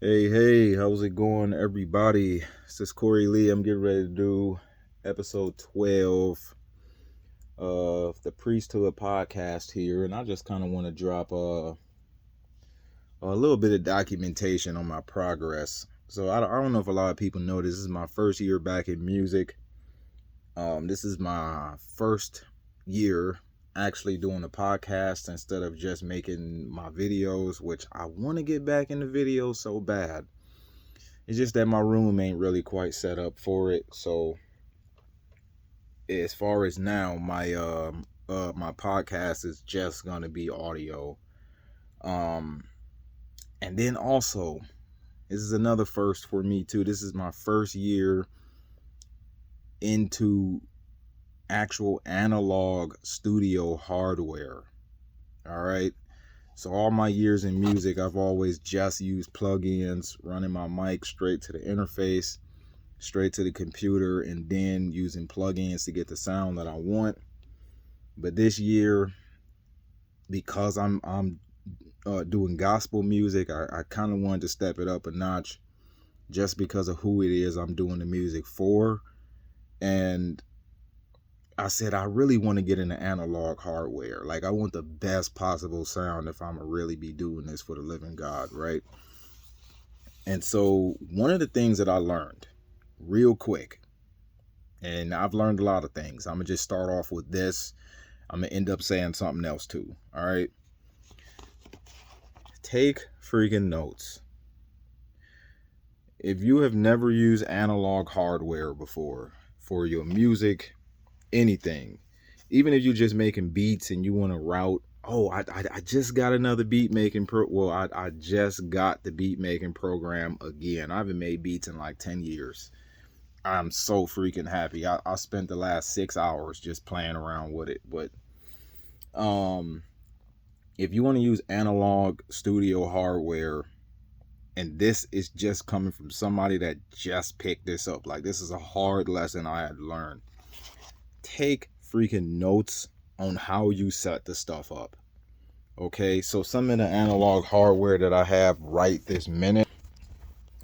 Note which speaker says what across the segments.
Speaker 1: Hey, how's it going, everybody? This is Corey Lee. I'm getting ready to do episode 12 of the Priesthood podcast here, and I just kind of want to drop a little bit of documentation on my progress. So I don't know if a lot of people know this is my first year back in music. This is my first year actually doing a podcast instead of just making my videos, which I want to get back into videos so bad. It's just that my room ain't really quite set up for it. So as far as now, my podcast is just gonna be audio. Um and then also, this is another first for me too. This is my first year into actual analog studio hardware. All right. So all my years in music, I've always just used plugins, running my mic straight to the interface, straight to the computer, and then using plugins to get the sound that I want. But this year, because I'm doing gospel music, I kind of wanted to step it up a notch, just because of who it is I'm doing the music for. And I said I really want to get into analog hardware. Like, I want the best possible sound if I'm gonna really be doing this for the living God, right? And so one of the things that I learned real quick, and I've learned a lot of things. I'm gonna just start off with this. I'm gonna end up saying something else too. All right. Take freaking notes. If you have never used analog hardware before for your music, anything, even if you're just making beats and you want to route, I just got another beat making I just got the beat making program again. I haven't made beats in like 10 years. I'm so freaking happy. I spent the last 6 hours just playing around with it. But if you want to use analog studio hardware, and this is just coming from somebody that just picked this up, like, this is a hard lesson I had to learn. Take freaking notes on how you set the stuff up. Okay, so some of the analog hardware that I have right this minute,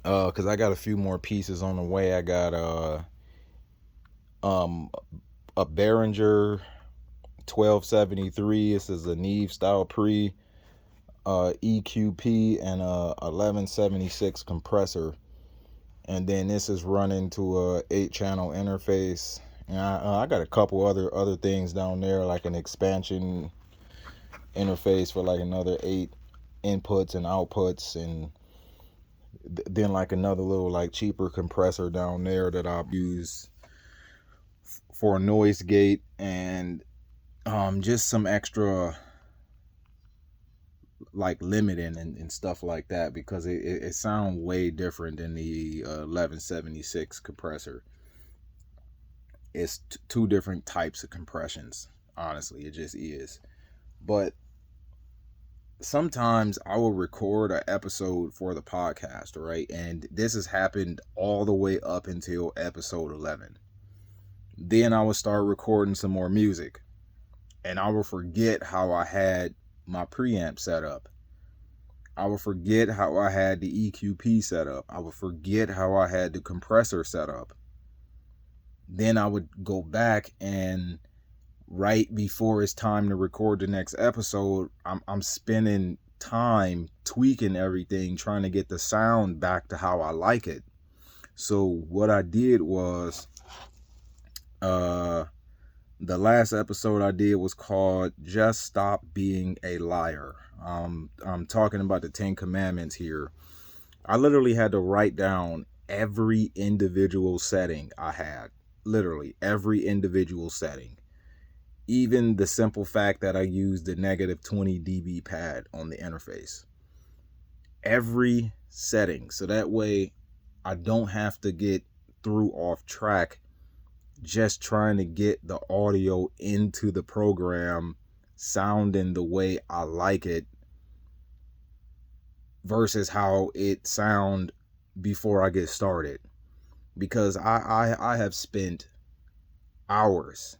Speaker 1: because I got a few more pieces on the way. I got um a Behringer 1273. This is a Neve style pre EQP, and a 1176 compressor, and then this is running to a 8-channel interface. And I got a couple other things down there, like an expansion interface for like another 8 inputs and outputs, and then like another little like cheaper compressor down there that I'll use for a noise gate, and just some extra like limiting and stuff like that, because it sounds way different than the 1176 compressor. It's two different types of compressions. Honestly, it just is. But sometimes I will record an episode for the podcast, right? And this has happened all the way up until episode 11. Then I will start recording some more music, and I will forget how I had my preamp set up. I will forget how I had the EQP set up. I will forget how I had the compressor set up. Then I would go back, and right before it's time to record the next episode, I'm spending time tweaking everything, trying to get the sound back to how I like it. So what I did was, the last episode I did was called Just Stop Being a Liar. I'm talking about the 10 Commandments here. I literally had to write down every individual setting I had. Literally every individual setting. Even the simple fact that I used the negative 20 dB pad on the interface. Every setting. So that way I don't have to get through off track just trying to get the audio into the program sounding the way I like it versus how it sound before I get started. Because I have spent hours,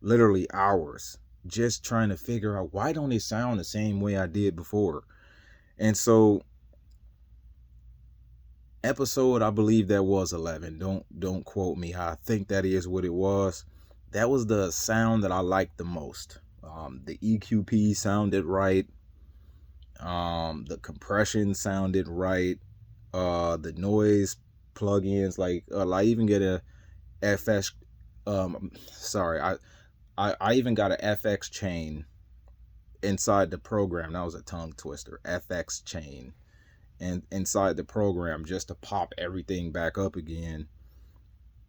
Speaker 1: literally hours, just trying to figure out, why don't it sound the same way I did before. And so episode, I believe that was 11. Don't quote me. I think that is what it was. That was the sound that I liked the most. The EQP sounded right. The compression sounded right. The noise plugins, like I even get a FX. Sorry, I even got a FX chain inside the program. That was a tongue twister. FX chain, and inside the program just to pop everything back up again.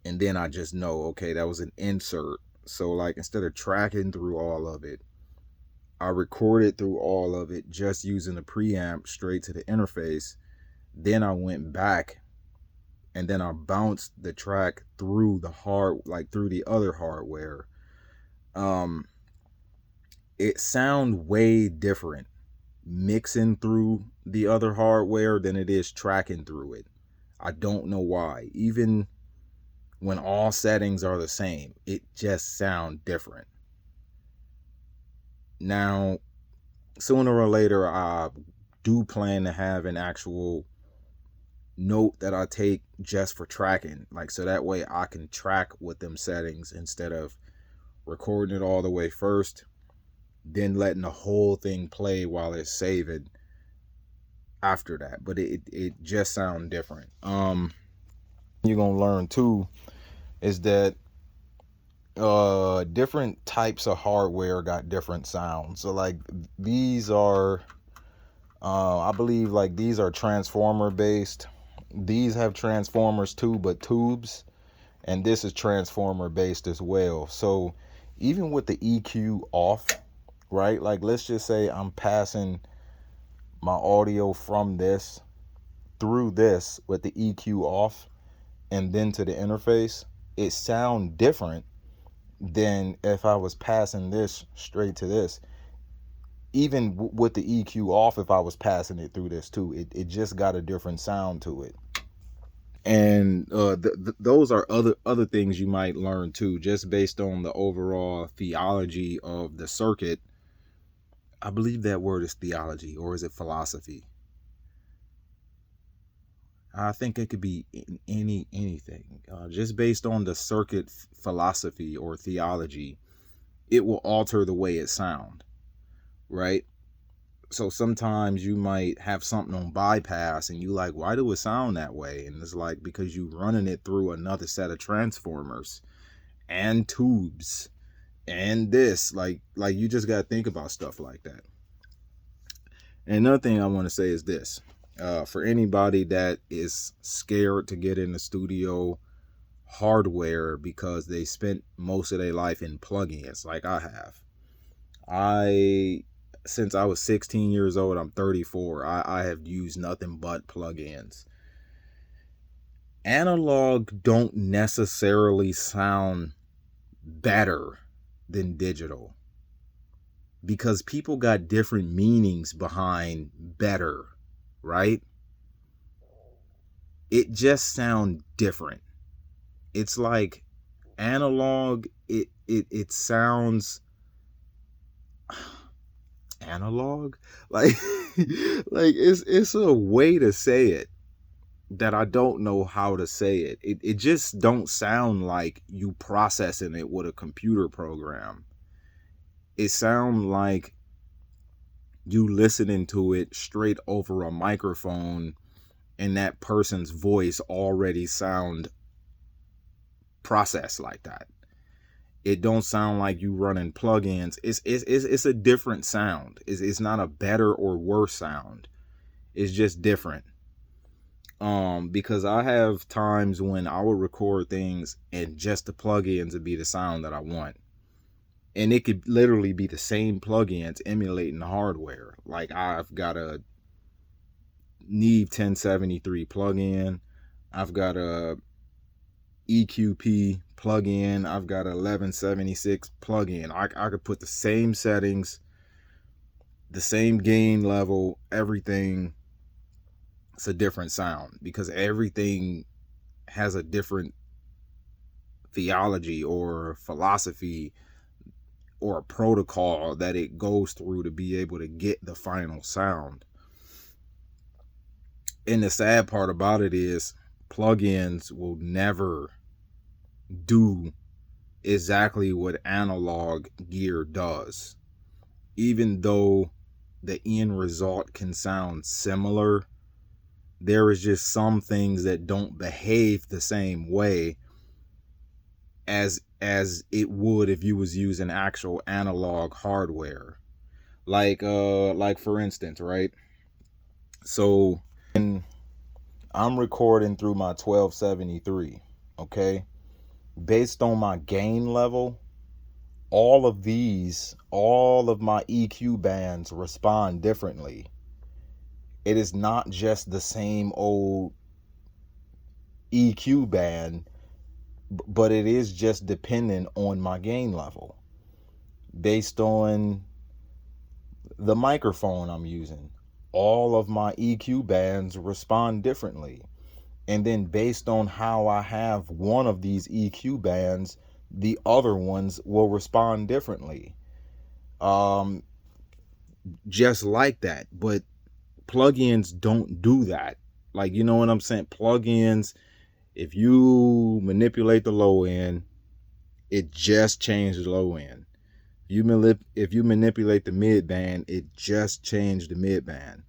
Speaker 1: And then I just know, okay, that was an insert. So like instead of tracking through all of it, I recorded through all of it just using the preamp straight to the interface. Then I went back and then I bounced the track through through the other hardware. It sound way different mixing through the other hardware than it is tracking through it. I don't know why. Even when all settings are the same, it just sounds different. Now, sooner or later, I do plan to have an actual note that I take just for tracking, like so that way I can track with them settings instead of recording it all the way first, then letting the whole thing play while it's saving after that. But it just sounds different. You're gonna learn too is that different types of hardware got different sounds. So like these are I believe like these are transformer based. These have transformers too, but tubes, and this is transformer based as well. So even with the EQ off, right, like let's just say I'm passing my audio from this through this with the EQ off and then to the interface, it sounds different than if I was passing this straight to this. Even with the EQ off, if I was passing it through this too, it just got a different sound to it. And those are other things you might learn too, just based on the overall theology of the circuit. I believe that word is theology, or is it philosophy? I think it could be anything. Just based on the circuit philosophy or theology, it will alter the way it sounds, right? So sometimes you might have something on bypass and you like, why do it sound that way? And it's like, because you running it through another set of transformers and tubes and this, like you just got to think about stuff like that. And another thing I want to say is this, for anybody that is scared to get in the studio hardware because they spent most of their life in plugins like I have. Since I was 16 years old, I'm 34. I have used nothing but plugins. Analog don't necessarily sound better than digital because people got different meanings behind better, right? It just sounds different. It's like analog, it sounds analog, like like it's a way to say it that I don't know how to say it. It just don't sound like you processing it with a computer program. It sounds like you listening to it straight over a microphone and that person's voice already sound processed like that. It don't sound like you running plugins. It's a different sound. It's not a better or worse sound. It's just different. Because I have times when I will record things and just the plugins would be the sound that I want. And it could literally be the same plugins emulating the hardware. Like I've got a Neve 1073 plugin. I've got a EQP plugin. I've got an 1176 plugin. I could put the same settings, the same gain level, everything. It's a different sound because everything has a different theology or philosophy or a protocol that it goes through to be able to get the final sound. And the sad part about it is plugins will never do exactly what analog gear does. Even though the end result can sound similar, there is just some things that don't behave the same way as it would if you was using actual analog hardware. Like for instance, right? So I'm recording through my 1273, okay? Based on my gain level, all of my EQ bands respond differently. It is not just the same old EQ band, but it is just dependent on my gain level based on the microphone I'm using. All of my EQ bands respond differently. And then based on how I have one of these EQ bands, the other ones will respond differently. Just like that. But plugins don't do that. Like, you know what I'm saying? Plugins, if you manipulate the low end, it just changes the low end. If you manipulate the mid band, it just changed the mid band.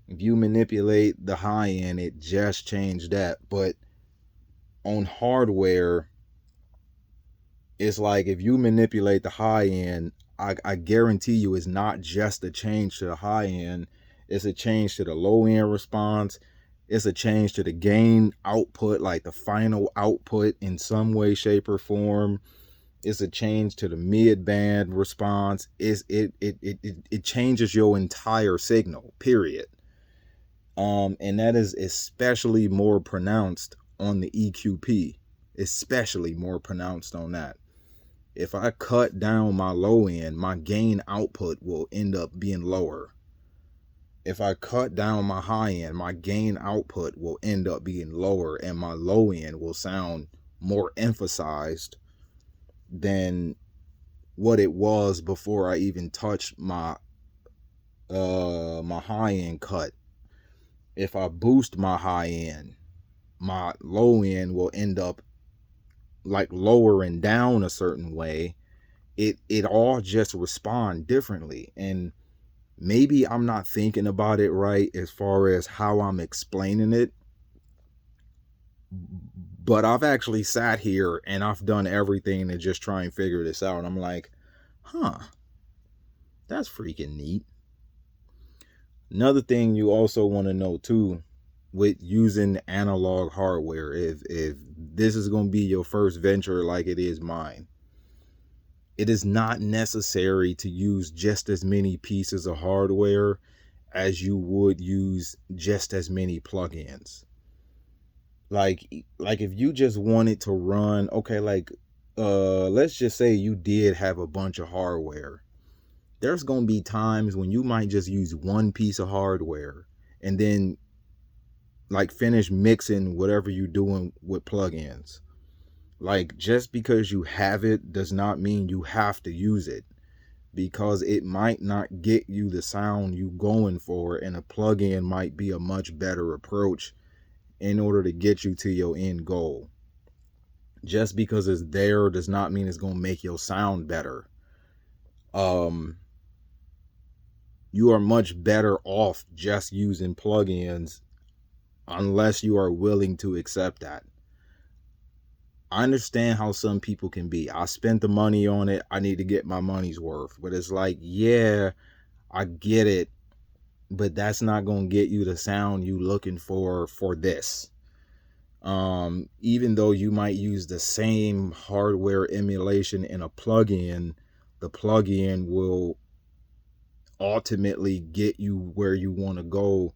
Speaker 1: If you manipulate the high end, it just changed that. But on hardware, it's like if you manipulate the high end, I guarantee you it's not just a change to the high end. It's a change to the low end response. It's a change to the gain output, like the final output in some way, shape, or form. It's a change to the mid band response. It changes your entire signal, period. And that is especially more pronounced on the EQP, especially more pronounced on that. If I cut down my low end, my gain output will end up being lower. If I cut down my high end, my gain output will end up being lower, and my low end will sound more emphasized than what it was before I even touched my high end cut. If I boost my high end, my low end will end up like lowering down a certain way. It all just respond differently. And maybe I'm not thinking about it right as far as how I'm explaining it, but I've actually sat here and I've done everything to just try and figure this out. I'm like, that's freaking neat. Another thing you also want to know too, with using analog hardware, if this is going to be your first venture like it is mine, it is not necessary to use just as many pieces of hardware as you would use just as many plugins. Like if you just wanted to run, okay, like let's just say you did have a bunch of hardware. There's going to be times when you might just use one piece of hardware and then like finish mixing whatever you're doing with plugins. Like, just because you have it does not mean you have to use it, because it might not get you the sound you going for, and a plugin might be a much better approach in order to get you to your end goal. Just because it's there does not mean it's going to make your sound better. You are much better off just using plugins unless you are willing to accept that. I understand how some people can be. I spent the money on it. I need to get my money's worth. But it's like, yeah, I get it, but that's not going to get you the sound you looking for this. Even though you might use the same hardware emulation in a plugin, the plugin will ultimately get you where you want to go,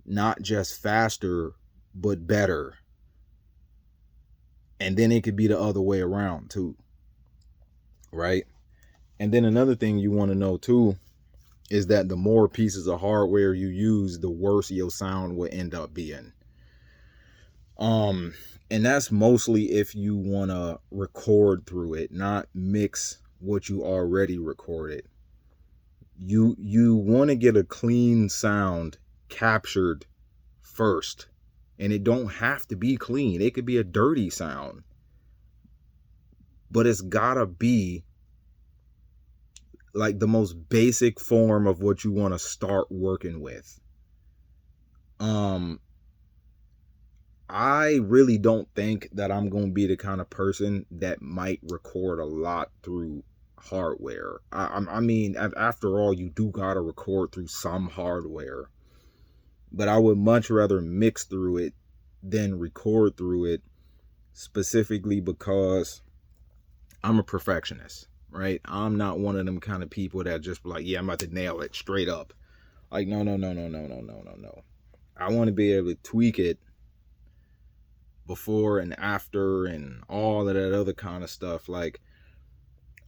Speaker 1: not just faster, but better. And then it could be the other way around too, right? And then another thing you want to know too is that the more pieces of hardware you use, the worse your sound will end up being. And that's mostly if you want to record through it, not mix what you already recorded. You want to get a clean sound captured first. And it don't have to be clean. It could be a dirty sound. But it's gotta be like the most basic form of what you want to start working with. I really don't think that I'm going to be the kind of person that might record a lot through hardware. I mean, after all, you do got to record through some hardware. But I would much rather mix through it than record through it, specifically because I'm a perfectionist, right? I'm not one of them kind of people that just like, yeah, I'm about to nail it straight up. Like, no. I want to be able to tweak it before and after and all of that other kind of stuff. Like,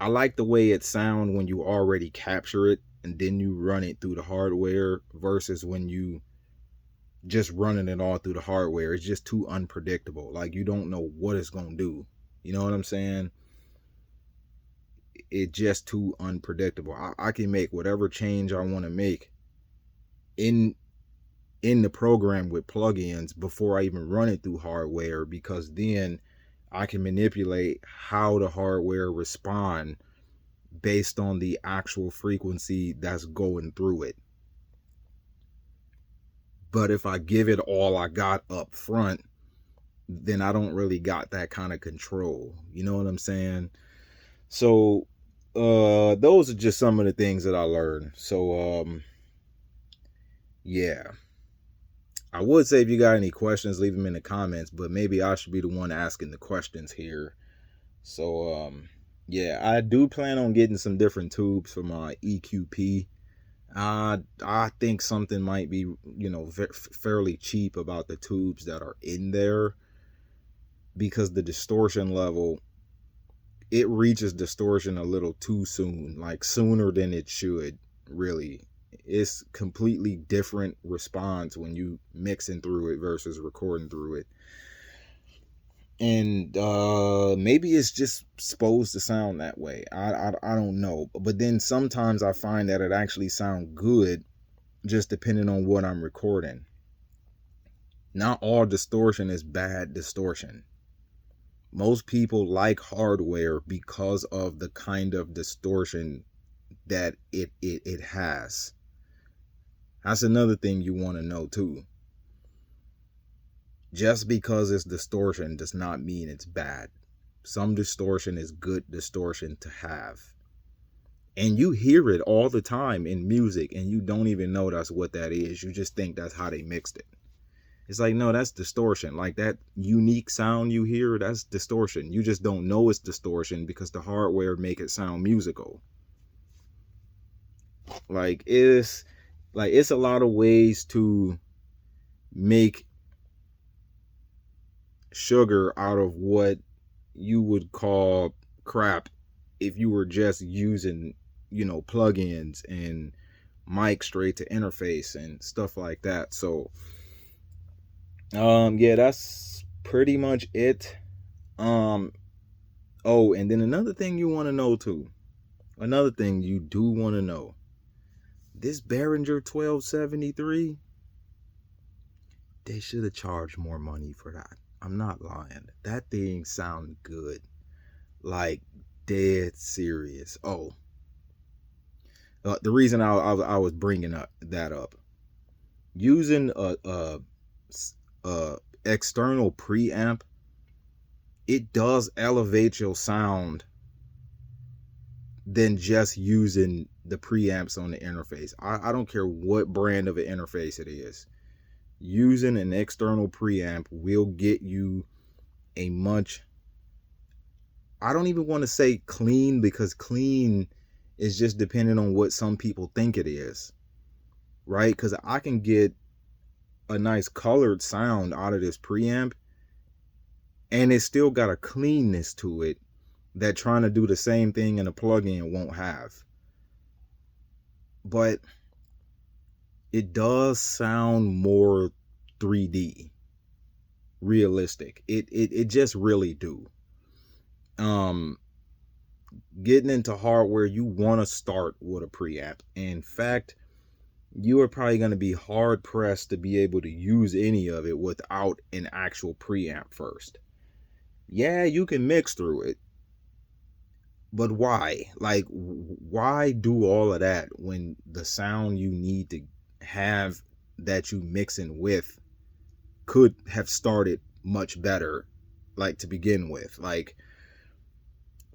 Speaker 1: I like the way it sounds when you already capture it and then you run it through the hardware versus when you just running it all through the hardware. It's just too unpredictable. Like, you don't know what it's going to do. You know what I'm saying? It's just too unpredictable. I can make whatever change I want to make in the program with plugins before I even run it through hardware, because then I can manipulate how the hardware respond based on the actual frequency that's going through it. But if I give it all I got up front, then I don't really got that kind of control. You know what I'm saying? So those are just some of the things that I learned. So yeah, I would say if you got any questions, leave them in the comments, but maybe I should be the one asking the questions here. So yeah, I do plan on getting some different tubes for my EQP. I think something might be, you know, fairly cheap about the tubes that are in there, because the distortion level, it reaches distortion a little too soon, like sooner than it should. Really, it's completely different response when you mixing through it versus recording through it. And maybe it's just supposed to sound that way. I don't know. But then sometimes I find that it actually sounds good, just depending on what I'm recording. Not all distortion is bad distortion. Most people like hardware because of the kind of distortion that it has. That's another thing you want to know too. Just because it's distortion does not mean it's bad. Some distortion is good distortion to have. And you hear it all the time in music and you don't even know that's what that is. You just think that's how they mixed it. It's like, no, that's distortion. Like, that unique sound you hear, that's distortion. You just don't know it's distortion because the hardware make it sound musical. Like, it's a lot of ways to make sugar out of what you would call crap if you were just using, you know, plugins and mic straight to interface and stuff like that. So yeah, that's pretty much it. Oh, and then another thing you want to know too, another thing you do want to know, this Behringer 1273, they should have charged more money for that. I'm not lying. That thing sound good. Like, dead serious. Oh, the reason I was bringing that up, using a external preamp, it does elevate your sound than just using the preamps on the interface. I don't care what brand of an interface it is. Using an external preamp will get you a much, I don't even want to say clean, because clean is just depending on what some people think it is, right? Because I can get a nice colored sound out of this preamp and it's still got a cleanness to it that trying to do the same thing in a plugin won't have. But it does sound more 3D, realistic. It just really do. Getting into hardware, you want to start with a preamp. In fact, you are probably going to be hard pressed to be able to use any of it without an actual preamp first. Yeah, you can mix through it, but why? Like, why do all of that when the sound you need to have that you mixing with could have started much better, like to begin with? Like,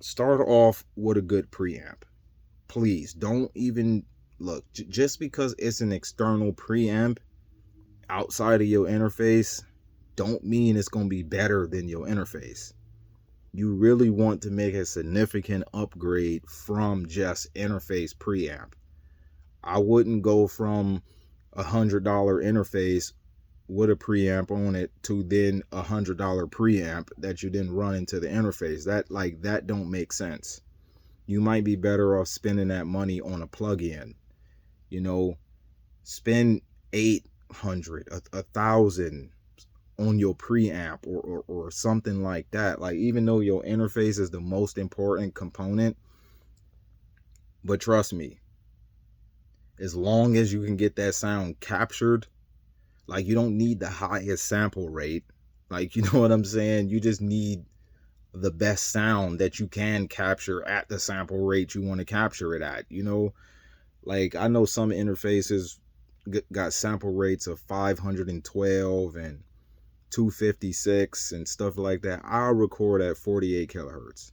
Speaker 1: start off with a good preamp. Please don't even look, just because it's an external preamp outside of your interface don't mean it's going to be better than your interface. You really want to make a significant upgrade from just interface preamp. I wouldn't go from $100 interface with a preamp on it to then $100 preamp that you then run into the interface. That don't make sense. You might be better off spending that money on a plug-in. You know, spend 800, 1,000 on your preamp or something like that. Like, even though your interface is the most important component, but trust me, as long as you can get that sound captured, like, you don't need the highest sample rate. Like, you know what I'm saying? You just need the best sound that you can capture at the sample rate you want to capture it at. You know, like, I know some interfaces got sample rates of 512 and 256 and stuff like that. I'll record at 48 kilohertz.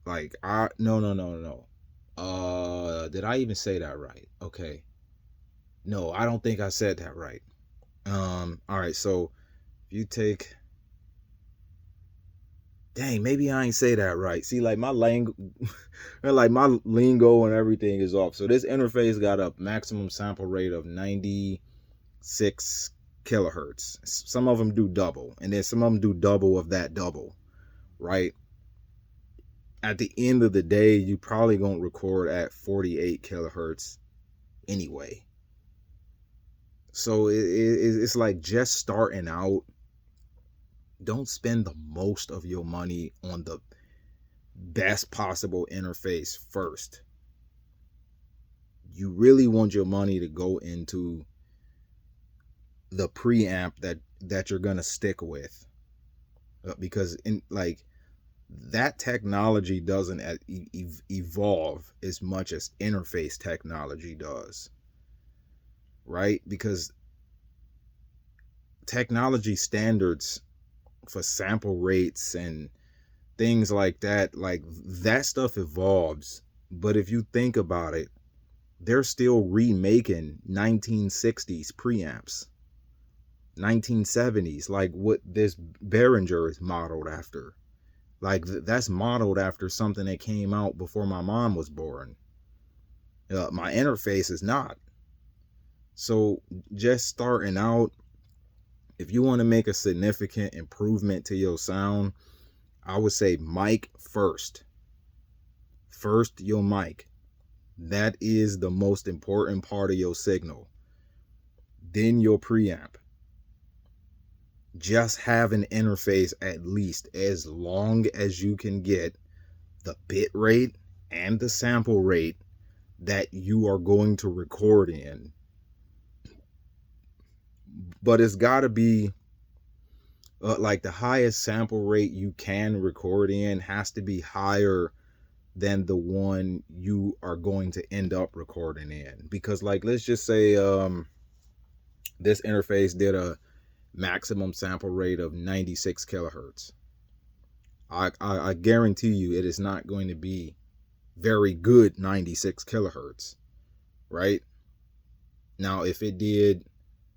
Speaker 1: Like, no. Did I even say that right? Okay. No, I don't think I said that right. All right, so if you take, dang, maybe I ain't say that right. See, like, my like my lingo and everything is off. So this interface got a maximum sample rate of 96 kilohertz. Some of them do double, and then some of them do double of that double, right? At the end of the day, you probably gonna record at 48 kilohertz anyway. So it's like, just starting out, don't spend the most of your money on the best possible interface first. You really want your money to go into the preamp that you're gonna stick with, because in like that technology doesn't evolve as much as interface technology does, right? Because technology standards for sample rates and things like that stuff evolves. But if you think about it, they're still remaking 1960s preamps, 1970s, like what this Behringer is modeled after. Like, that's modeled after something that came out before my mom was born. My interface is not. So, just starting out, if you want to make a significant improvement to your sound, I would say mic first. First, your mic. That is the most important part of your signal. Then your preamp. Just have an interface at least, as long as you can get the bit rate and the sample rate that you are going to record in. But it's got to be like, the highest sample rate you can record in has to be higher than the one you are going to end up recording in. Because, like, let's just say this interface did a maximum sample rate of 96 kilohertz. I guarantee you it is not going to be very good 96 kilohertz, right? Now, if it did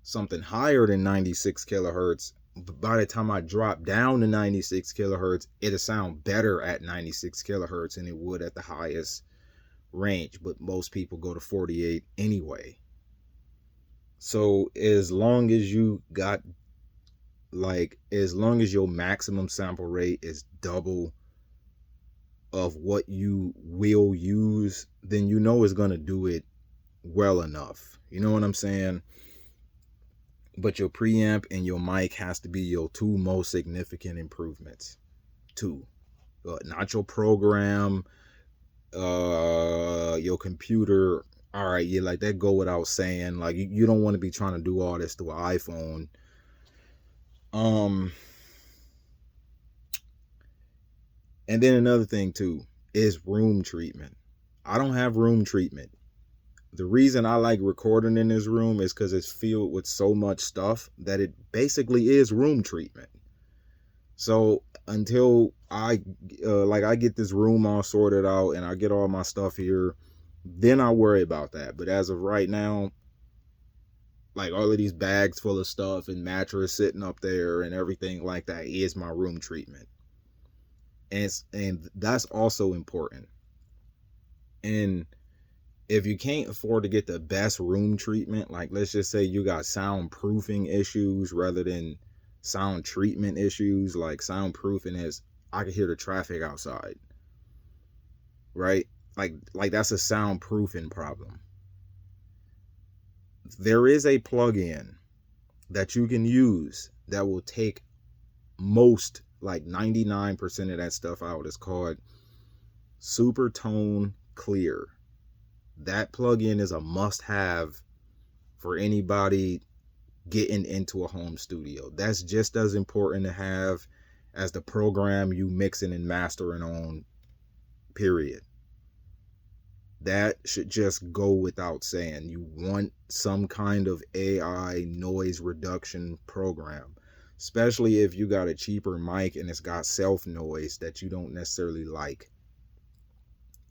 Speaker 1: something higher than 96 kilohertz, by the time I drop down to 96 kilohertz, it'll sound better at 96 kilohertz than it would at the highest range. But most people go to 48 anyway. So as long as you got, like, as long as your maximum sample rate is double of what you will use, then you know it's going to do it well enough. You know what I'm saying? But your preamp and your mic has to be your two most significant improvements. Two. Not your program, your computer, All right, yeah, like that go without saying. Like you don't want to be trying to do all this through an iPhone. Um, and then another thing too is room treatment. I don't have room treatment. The reason I like recording in this room is because it's filled with so much stuff that it basically is room treatment. So until I get this room all sorted out and I get all my stuff here, then I worry about that. But as of right now, like all of these bags full of stuff and mattress sitting up there and everything like that is my room treatment. And that's also important. And if you can't afford to get the best room treatment, like let's just say you got soundproofing issues rather than sound treatment issues, like soundproofing is I can hear the traffic outside, right? Like that's a soundproofing problem. There is a plugin that you can use that will take most, like 99% of that stuff out. It's called Supertone Clear. That plugin is a must-have for anybody getting into a home studio. That's just as important to have as the program you mixing and mastering on, period. That should just go without saying. You want some kind of AI noise reduction program, especially if you got a cheaper mic and it's got self noise that you don't necessarily like.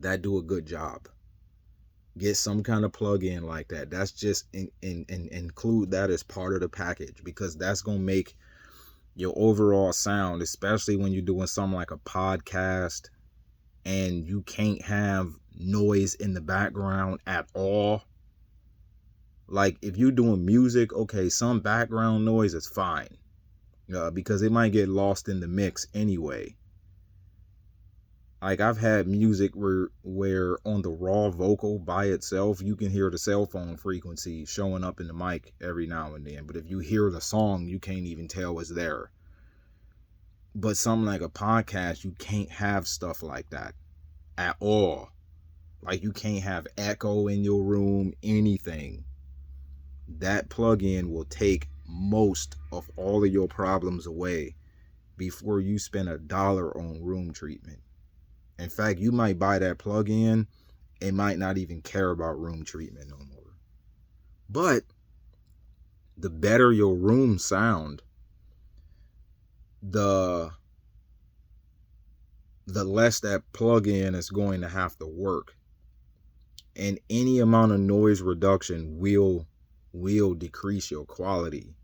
Speaker 1: That do a good job. Get some kind of plug-in like that. That's just include that as part of the package, because that's gonna make your overall sound, especially when you're doing something like a podcast and you can't have noise in the background at all. Like if you're doing music, okay, some background noise is fine, because it might get lost in the mix anyway. Like I've had music where on the raw vocal by itself, you can hear the cell phone frequency showing up in the mic every now and then. But if you hear the song, you can't even tell it's there. But something like a podcast, you can't have stuff like that at all. Like you can't have echo in your room, anything. That plugin will take most of all of your problems away before you spend $1 on room treatment. In fact, you might buy that plug-in and might not even care about room treatment no more. But the better your room sound, the less that plug-in is going to have to work. And any amount of noise reduction will decrease your quality.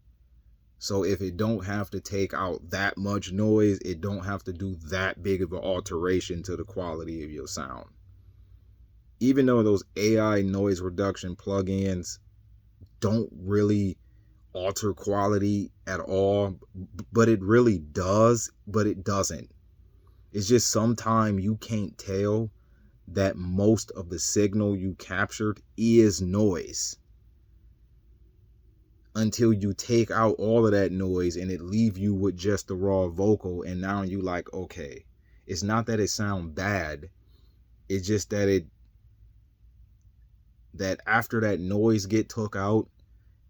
Speaker 1: So if it don't have to take out that much noise, it don't have to do that big of an alteration to the quality of your sound. Even though those AI noise reduction plugins don't really alter quality at all, but it really does, but it doesn't. It's just sometimes you can't tell that most of the signal you captured is noise until you take out all of that noise and it leave you with just the raw vocal. And now you like, okay, it's not that it sound bad. It's just that that after that noise get took out,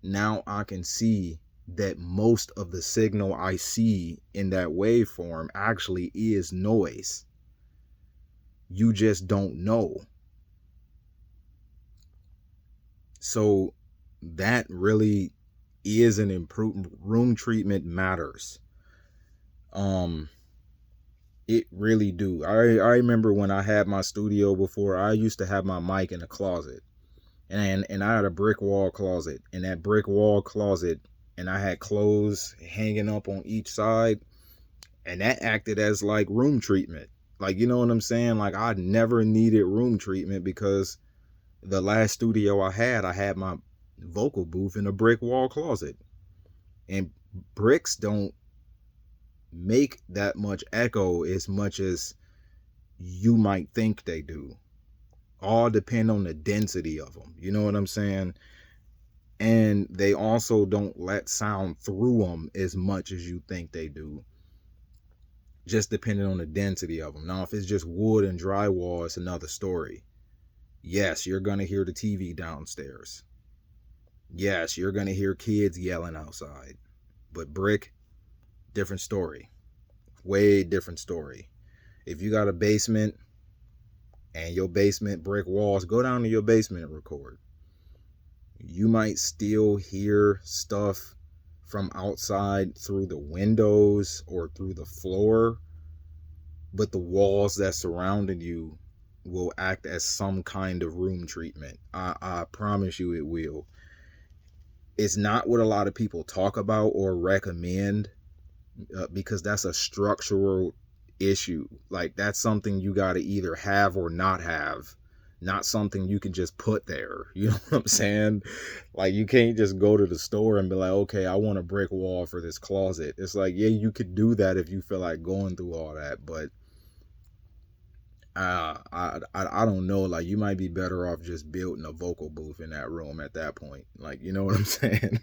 Speaker 1: now I can see that most of the signal I see in that waveform actually is noise. You just don't know. So that really is an improvement. Room treatment matters. It really do. I remember when I had my studio before, I used to have my mic in a closet. And I had a brick wall closet. And that brick wall closet, and I had clothes hanging up on each side. And that acted as like room treatment. Like, you know what I'm saying? Like I never needed room treatment because the last studio I had my vocal booth in a brick wall closet. And bricks don't make that much echo as much as you might think they do. All depend on the density of them. You know what I'm saying? And they also don't let sound through them as much as you think they do. Just depending on the density of them. Now, if it's just wood and drywall, it's another story. Yes, you're going to hear the TV downstairs. Yes, you're going to hear kids yelling outside. But brick, different story. Way different story. If you got a basement and your basement brick walls, go down to your basement and record. You might still hear stuff from outside through the windows or through the floor, but the walls that surrounded you will act as some kind of room treatment. I promise you it will. It's not what a lot of people talk about or recommend, because that's a structural issue. Like, that's something you got to either have or not have, not something you can just put there. You know what I'm saying? Like, you can't just go to the store and be like, okay, I want a brick wall for this closet. It's like, yeah, you could do that if you feel like going through all that, but I don't know. Like, you might be better off just building a vocal booth in that room at that point. Like, you know what I'm saying?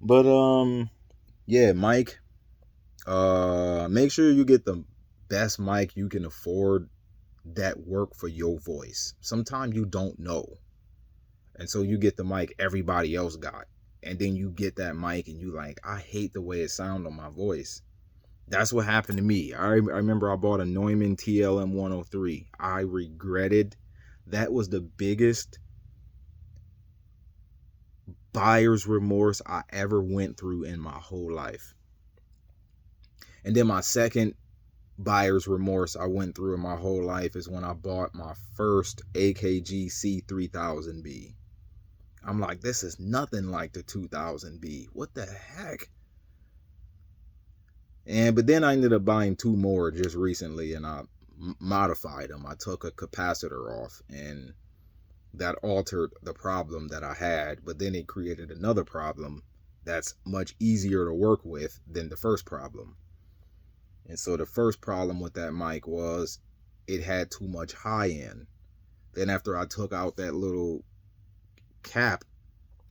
Speaker 1: But yeah, Mike. Make sure you get the best mic you can afford that work for your voice. Sometimes you don't know, and so you get the mic everybody else got, and then you get that mic and you like, I hate the way it sounds on my voice. That's what happened to me. I remember I bought a Neumann TLM 103. I regretted. That was the biggest buyer's remorse I ever went through in my whole life. And then my second buyer's remorse I went through in my whole life is when I bought my first AKG C3000B. I'm like, this is nothing like the 2000B. What the heck? But then I ended up buying two more just recently, and I modified them. I took a capacitor off, and that altered the problem that I had, but then it created another problem that's much easier to work with than the first problem. And so the first problem with that mic was it had too much high end. Then after I took out that little cap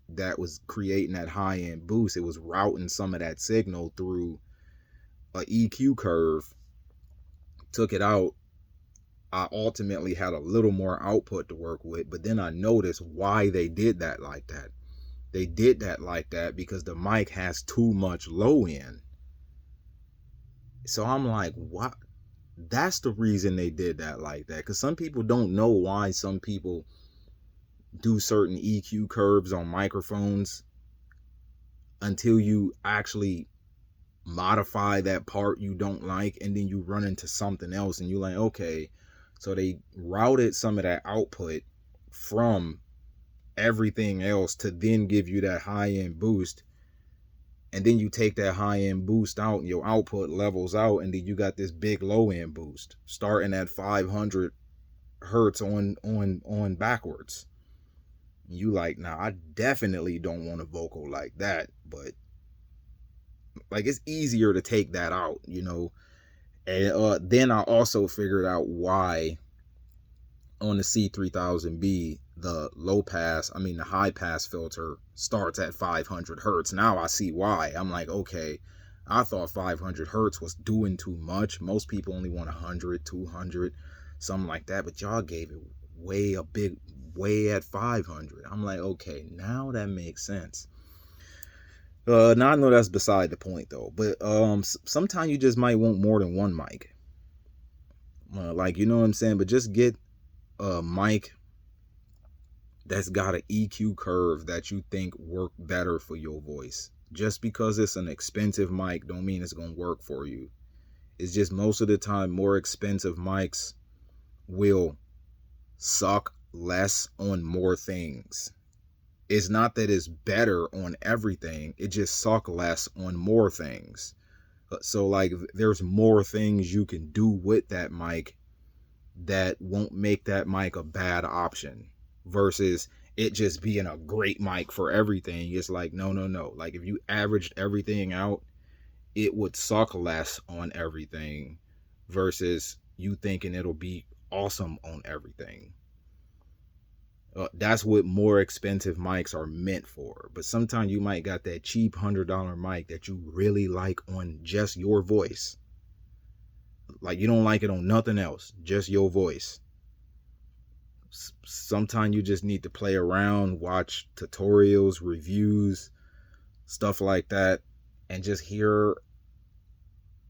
Speaker 1: that was creating that high end boost, it was routing some of that signal through a EQ curve. Took it out. I ultimately had a little more output to work with, but then I noticed why they did that like that. They did that like that because the mic has too much low end. So I'm like, what? That's the reason they did that like that. Because some people don't know why some people do certain EQ curves on microphones until you actually modify that part you don't like, and then you run into something else and you're like, okay, so they routed some of that output from everything else to then give you that high-end boost, and then you take that high-end boost out and your output levels out, and then you got this big low-end boost starting at 500 hertz on backwards. You like, nah, I definitely don't want a vocal like that, but like, it's easier to take that out, you know. And then I also figured out why on the C3000B the high pass filter starts at 500 hertz. Now I see why. I'm like, okay, I thought 500 hertz was doing too much. Most people only want 100, 200, something like that, but y'all gave it way at 500. I'm like, okay, now that makes sense. Now I know that's beside the point though, but sometimes you just might want more than one mic. Like, you know what I'm saying? But just get a mic that's got an EQ curve that you think work better for your voice. Just because it's an expensive mic don't mean it's gonna work for you. It's just most of the time more expensive mics will suck less on more things. It's not that it's better on everything, it just suck less on more things. So like, there's more things you can do with that mic that won't make that mic a bad option versus it just being a great mic for everything. It's like, no. Like, if you averaged everything out, it would suck less on everything versus you thinking it'll be awesome on everything. That's what more expensive mics are meant for. But sometimes you might got that cheap $100 mic that you really like on just your voice. Like, you don't like it on nothing else, just your voice. Sometimes you just need to play around, watch tutorials, reviews, stuff like that, and just hear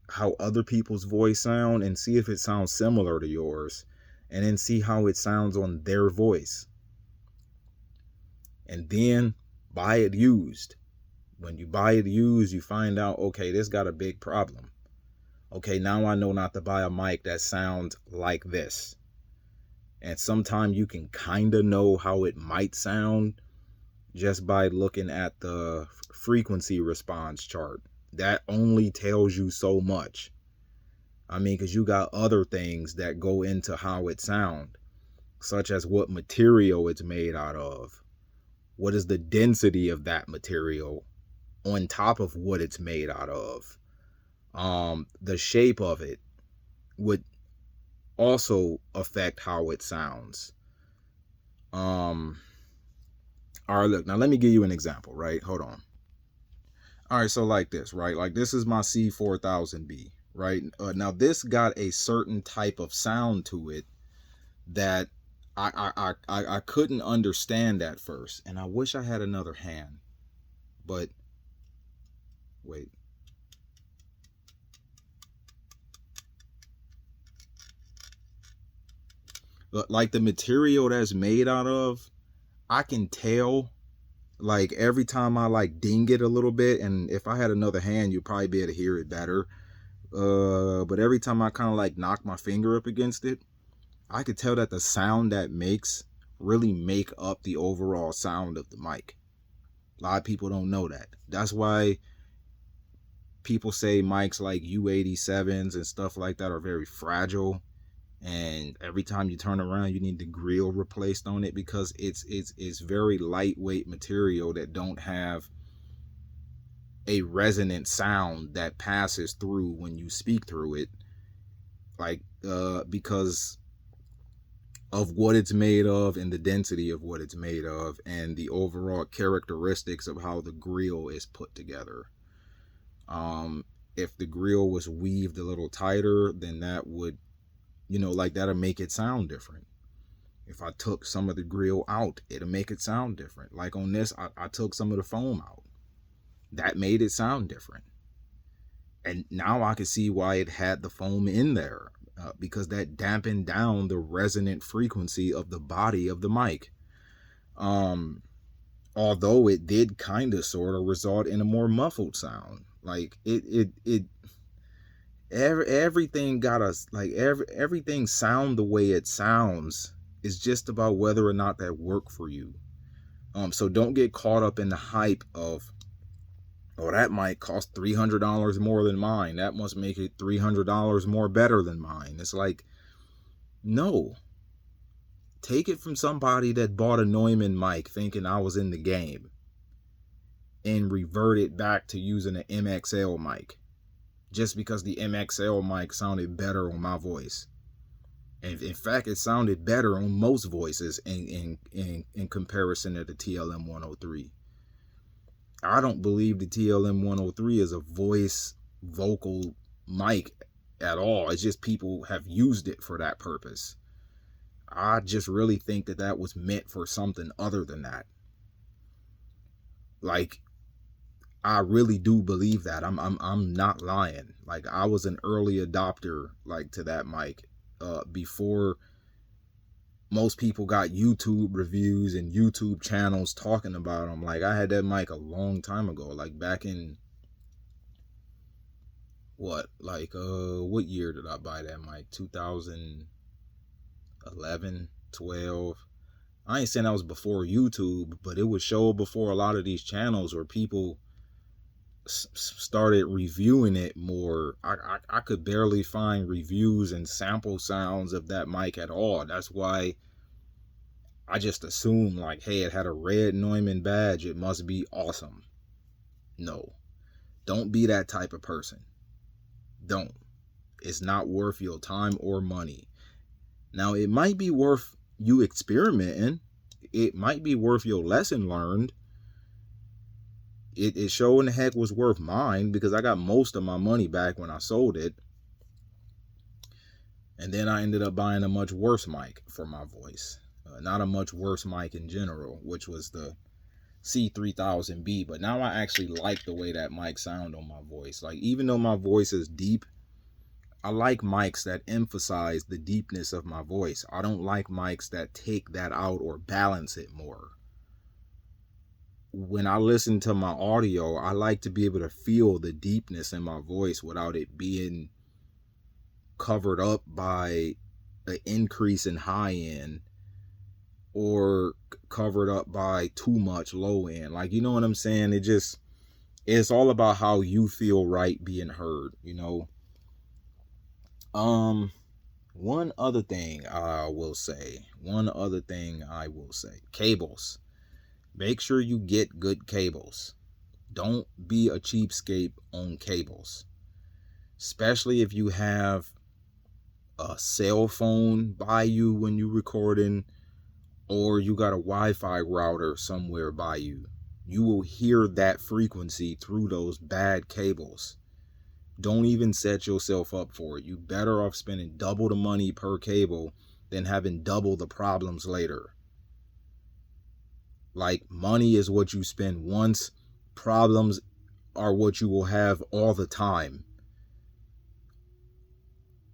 Speaker 1: how other people's voice sound and see if it sounds similar to yours, and then see how it sounds on their voice. And then buy it used. When you buy it used, you find out, okay, this got a big problem. Okay, now I know not to buy a mic that sounds like this. And sometimes you can kind of know how it might sound just by looking at the frequency response chart. That only tells you so much. I mean, because you got other things that go into how it sounds, such as what material it's made out of. What is the density of that material on top of what it's made out of? The shape of it would also affect how it sounds. All right, look, now let me give you an example, right? Hold on. All right, so like this, right? Like this is my C4000B, right? Now this got a certain type of sound to it that I couldn't understand at first, and I wish I had another hand, but wait. But like the material that's made out of, I can tell, like every time I like ding it a little bit, and if I had another hand, you'd probably be able to hear it better. But every time I kind of like knock my finger up against it, I could tell that the sound that makes really make up the overall sound of the mic. A lot of people don't know that. That's why people say mics like U87s and stuff like that are very fragile. And every time you turn around, you need the grill replaced on it, because it's very lightweight material that don't have a resonant sound that passes through when you speak through it, like because of what it's made of and the density of what it's made of and the overall characteristics of how the grill is put together. If the grill was weaved a little tighter, then that would, like that'll make it sound different. If I took some of the grill out, it'll make it sound different. Like on this, I took some of the foam out. That made it sound different. And now I can see why it had the foam in there, because that dampened down the resonant frequency of the body of the mic. Although it did kind of sort of result in a more muffled sound. Like everything got us, like everything sound the way it sounds. Is just about whether or not that work for you. So don't get caught up in the hype of, oh, that might cost $300 more than mine. That must make it $300 more better than mine. It's like, no. Take it from somebody that bought a Neumann mic thinking I was in the game and revert it back to using an MXL mic just because the MXL mic sounded better on my voice. And in fact, it sounded better on most voices in comparison to the TLM 103. I don't believe the TLM 103 is a vocal mic at all. It's just people have used it for that purpose. I just really think that was meant for something other than that. Like, I really do believe that. I'm not lying. Like, I was an early adopter, like, to that mic. Before most people got YouTube reviews and YouTube channels talking about them. Like, I had that mic a long time ago, like back in what year did I buy that mic? 2011, 12. I ain't saying that was before YouTube, but it would show before a lot of these channels where people started reviewing it more. I could barely find reviews and sample sounds of that mic at all. That's why I just assumed, like, hey, it had a red Neumann badge, it must be awesome. No, don't be that type of person. Don't. It's not worth your time or money. Now, it might be worth you experimenting. It might be worth your lesson learned. It sure in the heck was worth mine, because I got most of my money back when I sold it. And then I ended up buying a much worse mic for my voice. Not a much worse mic in general, which was the C3000B. But now I actually like the way that mic sound on my voice. Like, even though my voice is deep, I like mics that emphasize the deepness of my voice. I don't like mics that take that out or balance it more. When I listen to my audio, I like to be able to feel the deepness in my voice without it being covered up by an increase in high end or covered up by too much low end. Like, you know what I'm saying? It's all about how you feel right being heard, you know? One other thing I will say, cables. Make sure you get good cables. Don't be a cheapskate on cables. Especially if you have a cell phone by you when you're recording, or you got a Wi-Fi router somewhere by you. You will hear that frequency through those bad cables. Don't even set yourself up for it. You better off spending double the money per cable than having double the problems later. Like, money is what you spend once. Problems are what you will have all the time.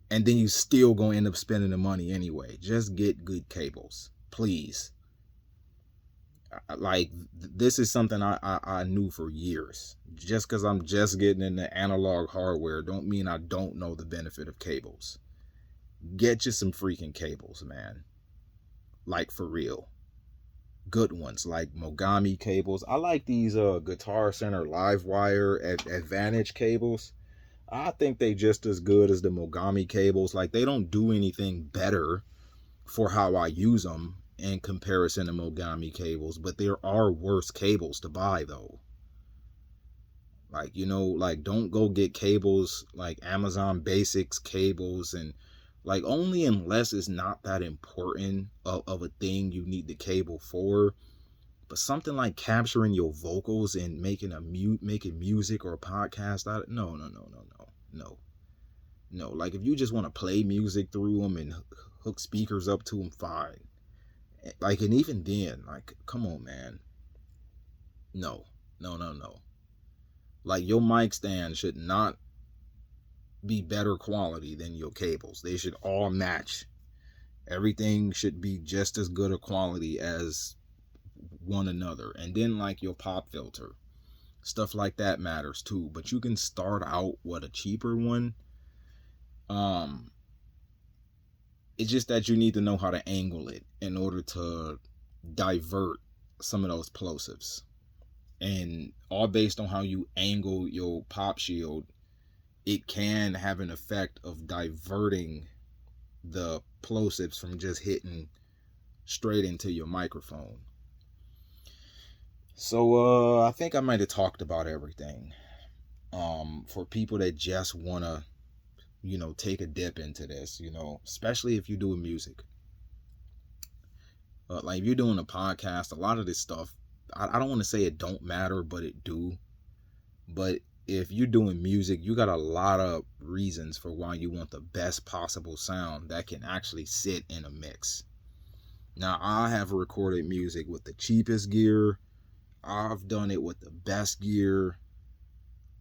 Speaker 1: And then you still gonna end up spending the money anyway. Just get good cables, please. Like, this is something I knew for years. Just because I'm just getting into analog hardware don't mean I don't know the benefit of cables. Get you some freaking cables, man. Like, for real. Good ones, like Mogami cables. I like these Guitar Center Livewire Advantage cables. I think they just as good as the Mogami cables. Like, they don't do anything better for how I use them in comparison to Mogami cables, but there are worse cables to buy though. Like, you know, like, don't go get cables like Amazon Basics cables, and like, only unless it's not that important of a thing you need the cable for. But something like capturing your vocals and making music or a podcast out of, no. Like, if you just want to play music through them and hook speakers up to them, fine. Like, and even then, like, come on, man. No. Like, your mic stand should not be better quality than your cables. They should all match. Everything should be just as good a quality as one another. And then, like, your pop filter, stuff like that matters too. But you can start out with a cheaper one. It's just that you need to know how to angle it in order to divert some of those plosives. And all based on how you angle your pop shield, it can have an effect of diverting the plosives from just hitting straight into your microphone. So I think I might have talked about everything. For people that just want to, you know, take a dip into this, you know, especially if you're doing music. Like, if you're doing a podcast, a lot of this stuff, I don't want to say it don't matter, but it do. But if you're doing music, you got a lot of reasons for why you want the best possible sound that can actually sit in a mix. Now, I have recorded music with the cheapest gear. I've done it with the best gear.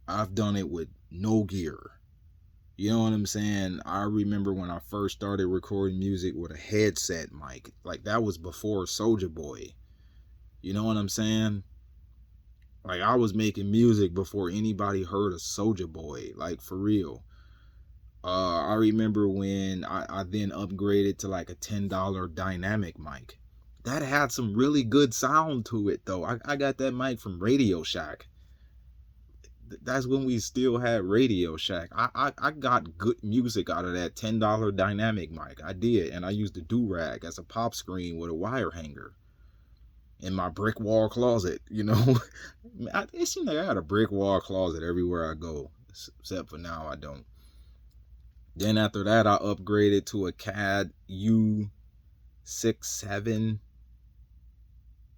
Speaker 1: I've done it with no gear. You know what I'm saying? I remember when I first started recording music with a headset mic. Like, that was before Soulja Boy. You know what I'm saying? Like, I was making music before anybody heard of Soulja Boy. Like, for real. I remember when I then upgraded to like a $10 dynamic mic. That had some really good sound to it though. I got that mic from Radio Shack. That's when we still had Radio Shack. I got good music out of that $10 dynamic mic. I did. And I used the do-rag as a pop screen with a wire hanger in my brick wall closet, you know. It seems like I got a brick wall closet everywhere I go, except for now I don't. Then after that, I upgraded to a CAD U67.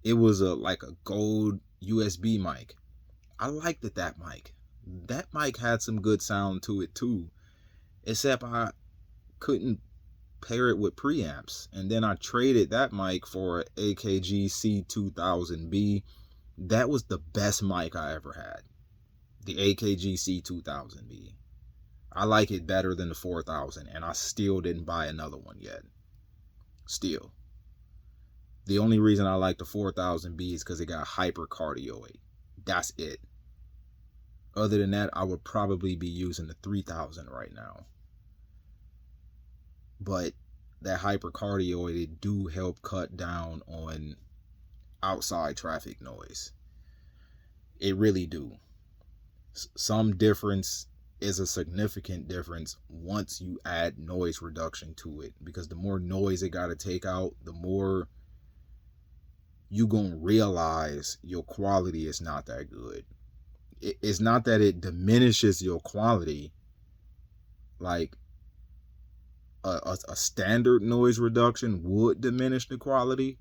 Speaker 1: It was like a gold USB mic. I liked that mic. That mic had some good sound to it too. Except I couldn't pair it with preamps. And then I traded that mic for an AKG C2000B. That was the best mic I ever had. The AKG C2000B. I like it better than the 4000, and I still didn't buy another one yet. Still. The only reason I like the 4000B is because it got hypercardioid. That's it. Other than that, I would probably be using the 3000 right now. But that hypercardioid, it do help cut down on outside traffic noise. It really do. Some difference is a significant difference once you add noise reduction to it, because the more noise it got to take out, the more you gonna realize your quality is not that good. It's not that it diminishes your quality. Like a standard noise reduction would diminish the quality,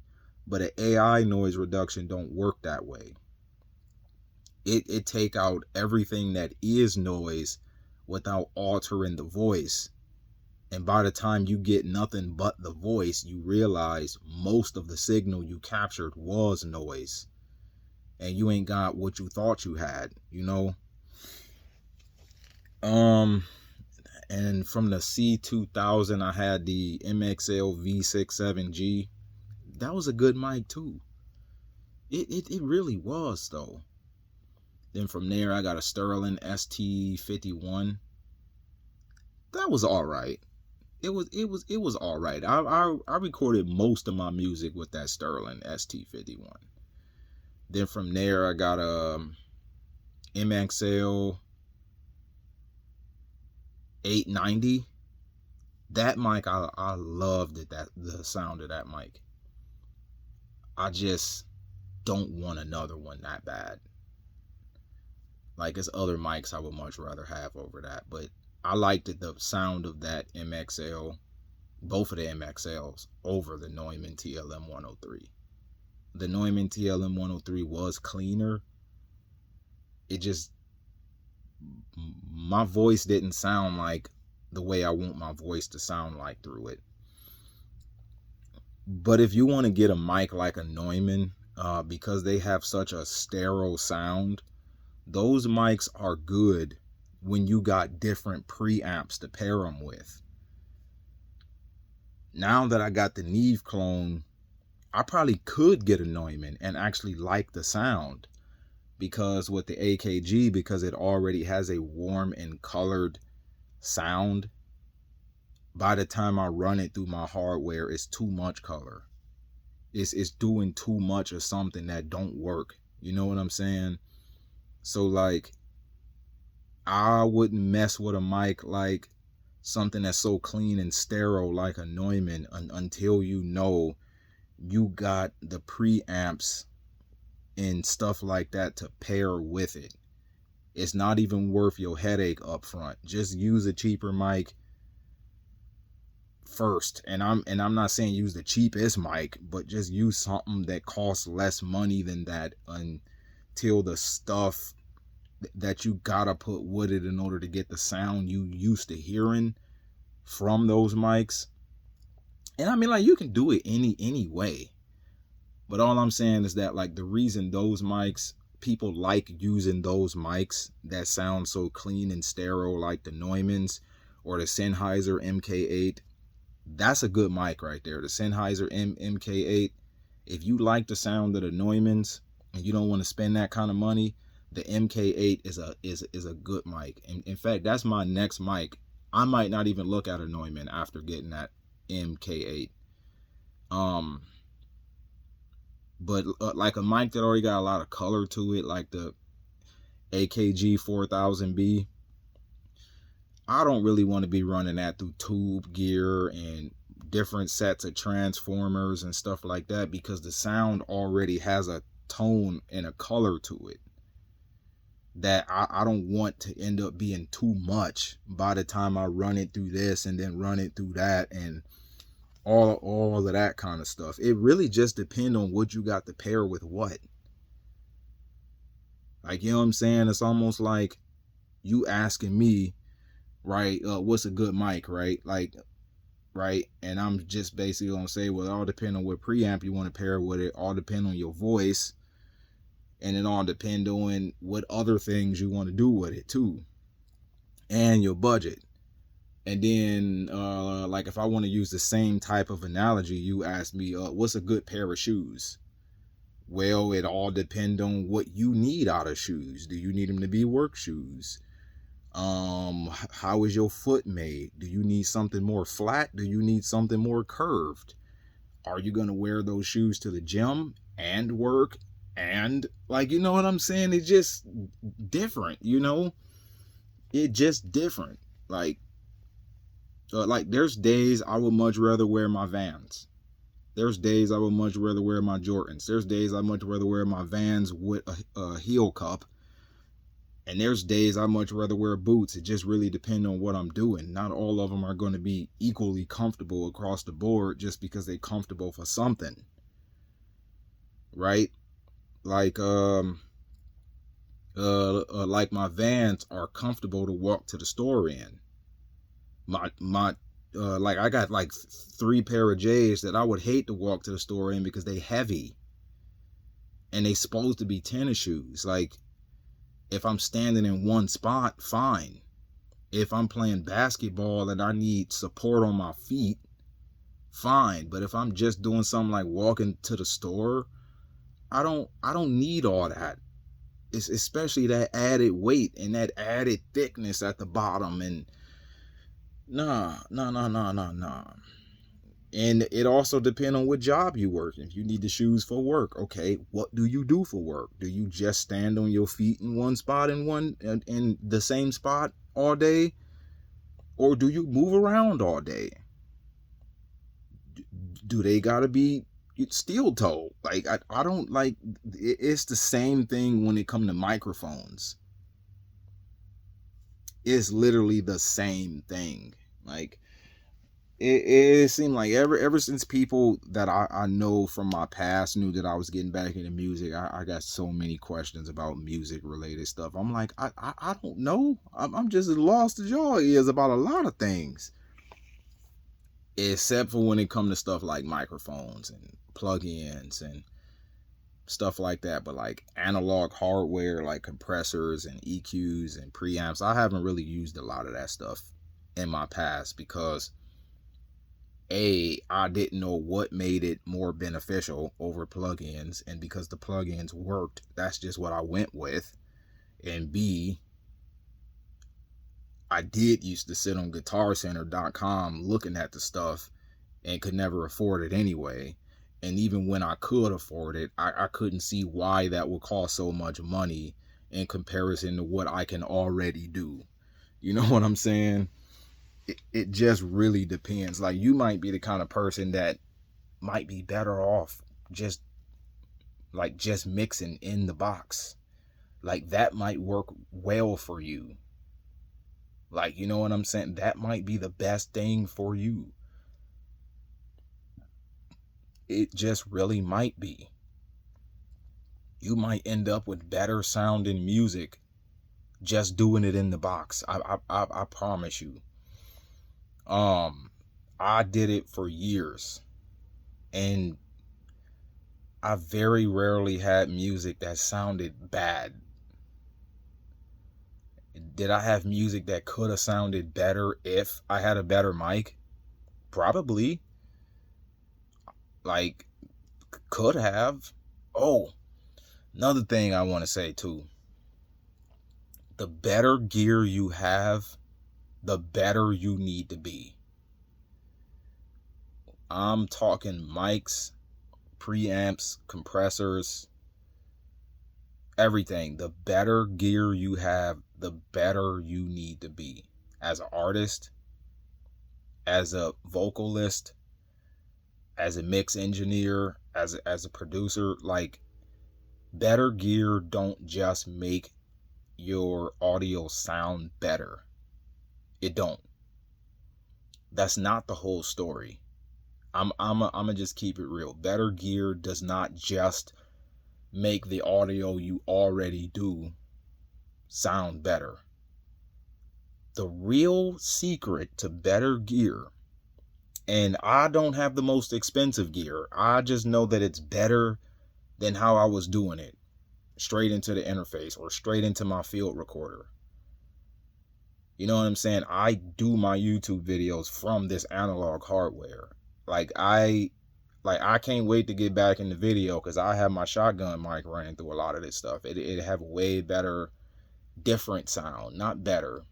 Speaker 1: but an AI noise reduction don't work that way. It take out everything that is noise without altering the voice. And by the time you get nothing but the voice, you realize most of the signal you captured was noise. And you ain't got what you thought you had, you know? And from the C2000, I had the MXL V67G. That was a good mic too. It really was though. Then from there, I got a Sterling ST51. That was all right. It was all right. I recorded most of my music with that Sterling ST51. Then from there, I got a MXL 890. That mic, I loved it, the sound of that mic. I just don't want another one that bad. Like, there's other mics I would much rather have over that, but I liked the sound of that MXL, both of the MXLs, over the Neumann TLM 103. The Neumann TLM 103 was cleaner. It just, my voice didn't sound like the way I want my voice to sound like through it. But if you want to get a mic like a Neumann, because they have such a sterile sound, those mics are good when you got different preamps to pair them with. Now that I got the Neve clone, I probably could get a Neumann and actually like the sound, because with the AKG, because it already has a warm and colored sound, by the time I run it through my hardware, it's too much color. It's doing too much of something that don't work. You know what I'm saying? So like, I wouldn't mess with a mic like something that's so clean and sterile like a Neumann until you know you got the preamps and stuff like that to pair with it. It's not even worth your headache up front. Just use a cheaper mic first. And I'm not saying use the cheapest mic, but just use something that costs less money than that until the stuff that you gotta put with it in order to get the sound you used to hearing from those mics. And I mean, like, you can do it any way, but all I'm saying is that, like, the reason those mics, people like using those mics that sound so clean and sterile, like the Neumanns or the Sennheiser MK8, that's a good mic right there. The Sennheiser MK8. If you like the sound of the Neumanns and you don't want to spend that kind of money, the MK8 is a good mic. And in fact, that's my next mic. I might not even look at a Neumann after getting that MK8. But like a mic that already got a lot of color to it, like the AKG 4000B, I don't really want to be running that through tube gear and different sets of transformers and stuff like that, because the sound already has a tone and a color to it that I don't want to end up being too much by the time I run it through this and then run it through that and all of that kind of stuff. It really just depends on what you got to pair with what. Like, you know what I'm saying? It's almost like you asking me, right, what's a good mic, right? Like, right? And I'm just basically gonna say, well, it all depends on what preamp you want to pair with it. All depend on your voice, and it all depend on what other things you want to do with it too, and your budget. And then, like if I want to use the same type of analogy, you asked me, what's a good pair of shoes? Well, it all depends on what you need out of shoes. Do you need them to be work shoes? How is your foot made? Do you need something more flat? Do you need something more curved? Are you going to wear those shoes to the gym and work? And like, you know what I'm saying? It's just different, you know? It just different. Like there's days I would much rather wear my Vans. There's days I would much rather wear my Jordans. There's days I much rather wear my Vans with a heel cup. And there's days I much rather wear boots. It just really depends on what I'm doing. Not all of them are going to be equally comfortable across the board just because they're comfortable for something. Right? Like my Vans are comfortable to walk to the store in. Like I got like 3 pair of J's that I would hate to walk to the store in because they heavy. And they supposed to be tennis shoes. Like, if I'm standing in one spot, fine. If I'm playing basketball and I need support on my feet, fine. But if I'm just doing something like walking to the store, I don't need all that. It's especially that added weight and that added thickness at the bottom. And nah. And it also depends on what job you work. If you need the shoes for work, okay, what do you do for work? Do you just stand on your feet in one spot in the same spot all day? Or do you move around all day? Do they gotta be steel toe? Like I don't like. It's the same thing when it comes to microphones. It's literally the same thing. Like, it seemed like ever since people that I know from my past knew that I was getting back into music, I got so many questions about music related stuff. I'm like, I don't know. I'm just as lost as y'all is about a lot of things. Except for when it comes to stuff like microphones and plugins and stuff like that. But like analog hardware, like compressors and EQs and preamps, I haven't really used a lot of that stuff in my past because I didn't know what made it more beneficial over plugins, and because the plugins worked, that's just what I went with. And B, I did used to sit on guitarcenter.com looking at the stuff and could never afford it anyway. And even when I could afford it, I couldn't see why that would cost so much money in comparison to what I can already do. You know what I'm saying? It just really depends. Like, you might be the kind of person that might be better off just mixing in the box. Like, that might work well for you. Like, you know what I'm saying? That might be the best thing for you. It just really might be. You might end up with better sounding music just doing it in the box. I promise you. I did it for years, and I very rarely had music that sounded bad. Did I have music that could have sounded better if I had a better mic? Probably. Like, could have. Oh, another thing I want to say too. The better gear you have, the better you need to be. I'm talking mics, preamps, compressors, everything. The better gear you have, the better you need to be. As an artist, as a vocalist, as a mix engineer, as a producer, like, better gear don't just make your audio sound better. It don't. That's not the whole story. I'm gonna just keep it real. Better gear does not just make the audio you already do sound better. The real secret to better gear, And I don't have the most expensive gear. I just know that it's better than how I was doing it. Straight into the interface or straight into my field recorder. You know what I'm saying? I do my YouTube videos from this analog hardware. I can't wait to get back in the video because I have my shotgun mic running through a lot of this stuff. It have a way better, different sound, not better.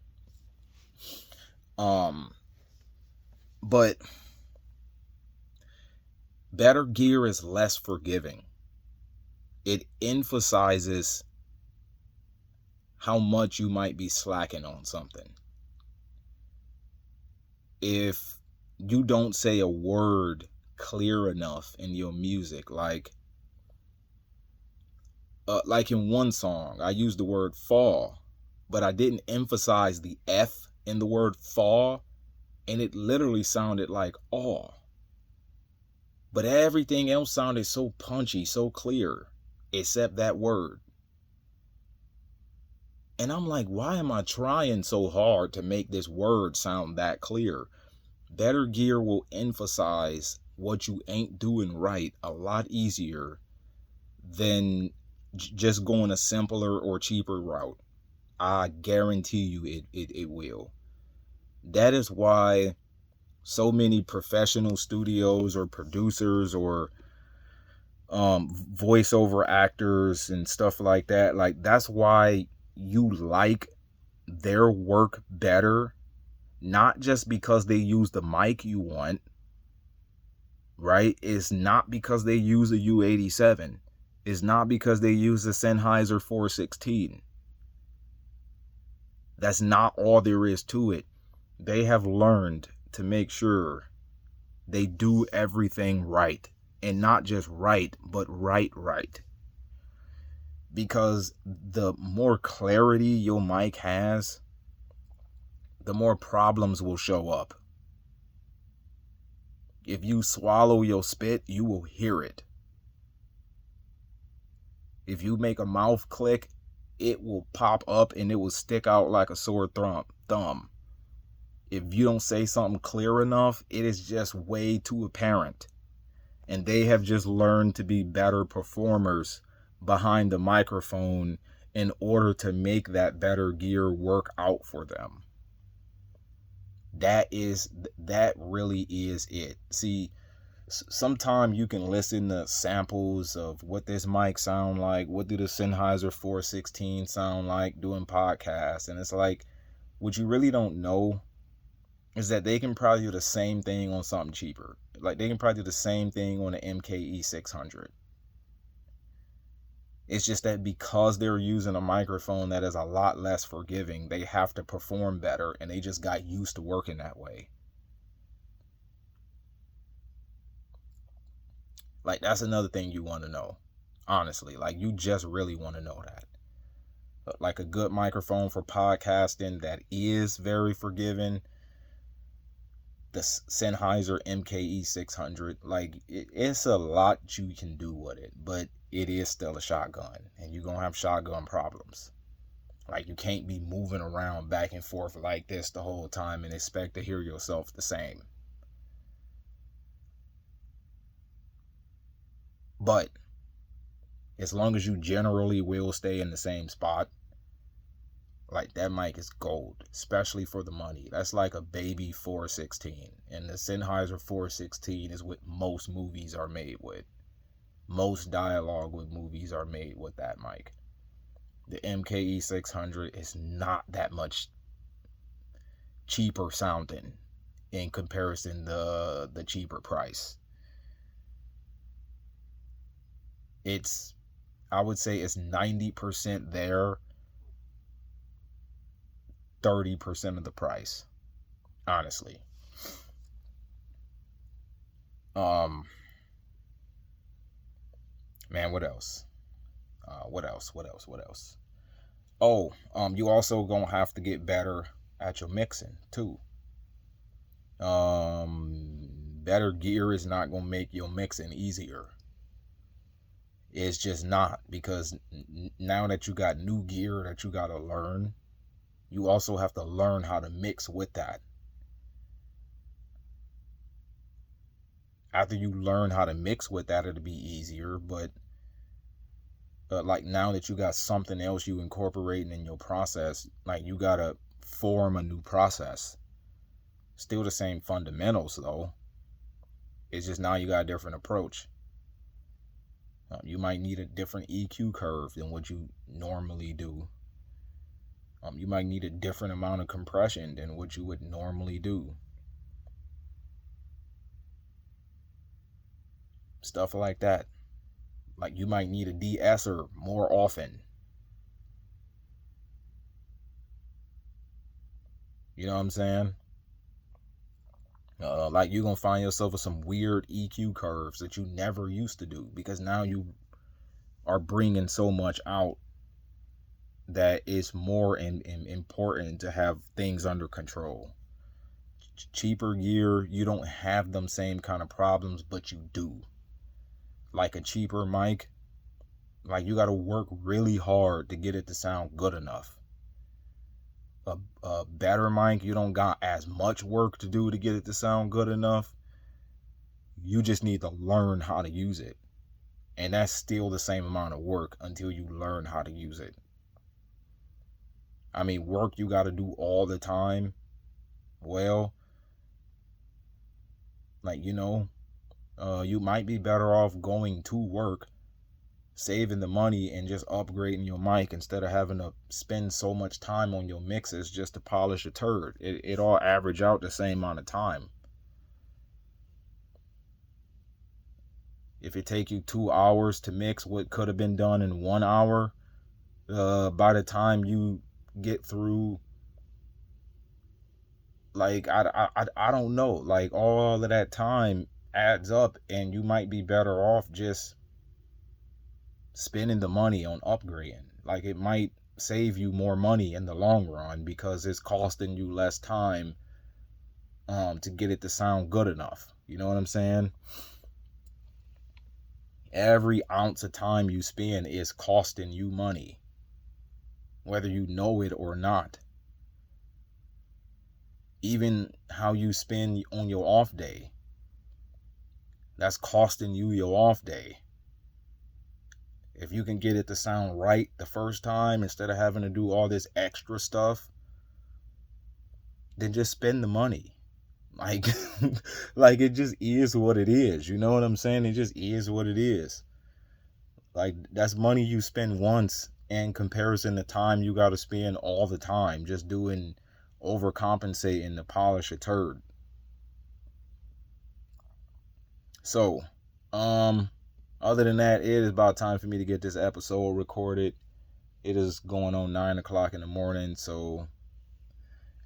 Speaker 1: But better gear is less forgiving. It emphasizes how much you might be slacking on something. If you don't say a word clear enough in your music, like in one song, I used the word fall, but I didn't emphasize the F in the word fall, and it literally sounded like awe. But everything else sounded so punchy, so clear, except that word. And I'm like, why am I trying so hard to make this word sound that clear? Better gear will emphasize what you ain't doing right a lot easier than just going a simpler or cheaper route. I guarantee you it will. That is why so many professional studios or producers or voiceover actors and stuff like that, that's why you like their work better, not just because they use the mic you want, right? It's not because they use a U87. It's not because they use a Sennheiser 416. That's not all there is to it. They have learned to make sure they do everything right, and not just right, but right. Because the more clarity your mic has, the more problems will show up. If you swallow your spit, you will hear it. If you make a mouth click, it will pop up and it will stick out like a sore thumb. If you don't say something clear enough, it is just way too apparent. And they have just learned to be better performers behind the microphone in order to make that better gear work out for them. That really is it. See, sometimes you can listen to samples of what this mic sound like, what do the Sennheiser 416 sound like doing podcasts, and it's like, what you really don't know is that they can probably do the same thing on something cheaper. Like, they can probably do the same thing on an MKE 600. It's just that because they're using a microphone that is a lot less forgiving, they have to perform better, and they just got used to working that way. Like, that's another thing you want to know. Honestly, like, you just really want to know that. Like, a good microphone for podcasting that is very forgiving, the Sennheiser MKE 600, like, it's a lot you can do with it, but it is still a shotgun, and you're gonna have shotgun problems. Like, you can't be moving around back and forth like this the whole time and expect to hear yourself the same. But as long as you generally will stay in the same spot, like, that mic is gold, especially for the money. That's like a baby 416, and the Sennheiser 416 is what most movies are made with. Most dialogue with movies are made with that mic. The MKE 600 is not that much cheaper sounding in comparison to the cheaper price. I would say it's 90% there, 30% of the price, honestly. Man, what else? What else? Oh, you also gonna have to get better at your mixing too. Better gear is not gonna make your mixing easier. It's just not, because now that you got new gear that you gotta learn, you also have to learn how to mix with that. After you learn how to mix with that, it'll be easier. But like now that you got something else you incorporating in your process, like you gotta form a new process. Still the same fundamentals though. It's just now you got a different approach. You might need a different EQ curve than what you normally do. You might need a different amount of compression than what you would normally do. Stuff like that. Like you might need a de-esser more often. You know what I'm saying? Like you're gonna find yourself with some weird EQ curves that you never used to do because now you are bringing so much out that it's more important to have things under control. Cheaper gear, you don't have them same kind of problems, but you do. Like a cheaper mic, like you got to work really hard to get it to sound good enough. A better mic, you don't got as much work to do to get it to sound good enough. You just need to learn how to use it. And that's still the same amount of work until you learn how to use it. I mean, work you got to do all the time. Well, like, you might be better off going to work, saving the money, and just upgrading your mic instead of having to spend so much time on your mixes just to polish a turd. It all average out the same amount of time. If it take you 2 hours to mix what could have been done in 1 hour, by the time you get through, like I don't know, like all of that time adds up, and you might be better off just spending the money on upgrading. Like it might save you more money in the long run because it's costing you less time to get it to sound good enough. You know what I'm saying? Every ounce of time you spend is costing you money, whether you know it or not. Even how you spend on your off day, that's costing you your off day. If you can get it to sound right the first time instead of having to do all this extra stuff, then just spend the money. Like like it just is what it is. You know what I'm saying? It just is what it is. Like that's money you spend once in comparison to time you got to spend all the time just doing overcompensating to polish a turd. So, other than that, it is about time for me to get this episode recorded. It is going on 9 o'clock in the morning, so,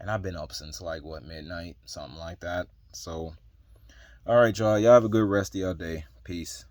Speaker 1: and I've been up since like what, midnight, something like that. So, all right, y'all have a good rest of your day. Peace.